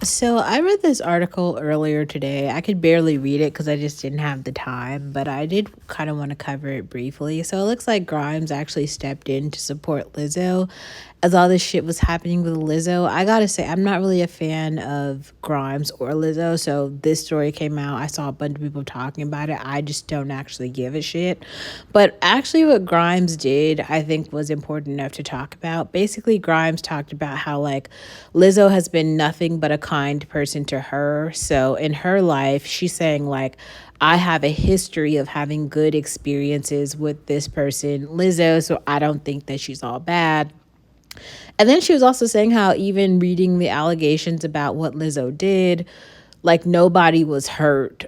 So I read this article earlier today. I could barely read it because I just didn't have the time, but I did kind of want to cover it briefly. So it looks like Grimes actually stepped in to support Lizzo as all this shit was happening with Lizzo. I gotta say, I'm not really a fan of Grimes or Lizzo. So this story came out. I saw a bunch of people talking about it. I just don't actually give a shit. But actually, what Grimes did, I think, was important enough to talk about. Basically, Grimes talked about how, like, Lizzo has been nothing but a kind person to her. So in her life, she's saying, like, I have a history of having good experiences with this person, Lizzo, so I don't think that she's all bad. And then she was also saying how even reading the allegations about what Lizzo did, like nobody was hurt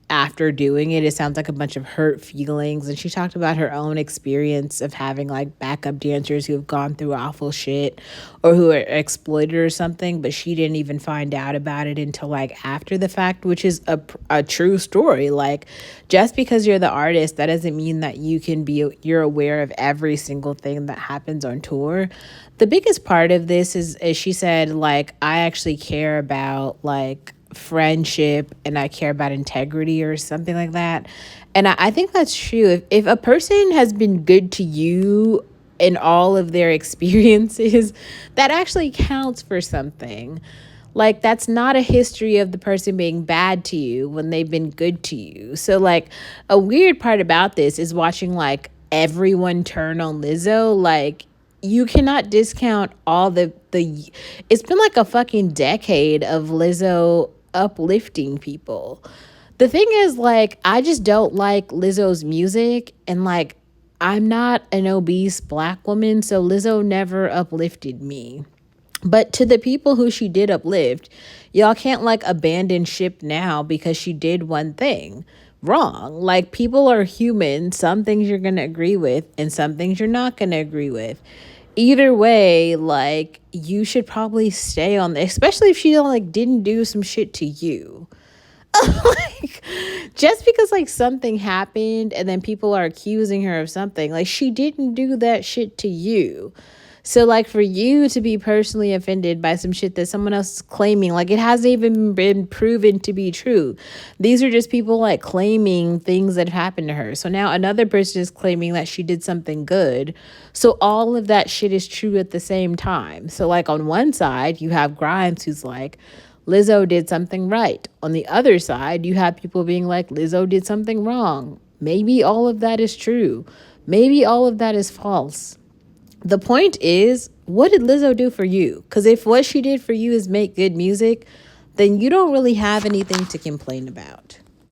after doing it. It sounds like a bunch of hurt feelings. And she talked about her own experience of having like backup dancers who have gone through awful shit or who are exploited or something, but she didn't even find out about it until like after the fact, which is a true story. Like, just because you're the artist, that doesn't mean that you're aware of every single thing that happens on tour. The biggest part of this is she said, like, I actually care about like friendship and I care about integrity or something like that. And I think that's true. If a person has been good to you in all of their experiences, that actually counts for something. Like, that's not a history of the person being bad to you when they've been good to you. So, like, a weird part about this is watching, like, everyone turn on Lizzo. Like, you cannot discount all the it's been like a fucking decade of Lizzo uplifting people. The thing is, like, I just don't like Lizzo's music, and like, I'm not an obese black woman, so Lizzo never uplifted me. But to the people who she did uplift, y'all can't like abandon ship now because she did one thing wrong. Like, people are human. Some things you're going to agree with and some things you're not going to agree with. Either way, like, you should probably stay on there, especially if she like didn't do some shit to you. Like, just because like something happened and then people are accusing her of something, like, she didn't do that shit to you. So, like, for you to be personally offended by some shit that someone else is claiming, like, it hasn't even been proven to be true. These are just people, like, claiming things that have happened to her. So now another person is claiming that she did something good. So all of that shit is true at the same time. So, like, on one side, you have Grimes who's like, Lizzo did something right. On the other side, you have people being like, Lizzo did something wrong. Maybe all of that is true. Maybe all of that is false. The point is, what did Lizzo do for you? Because if what she did for you is make good music, then you don't really have anything to complain about.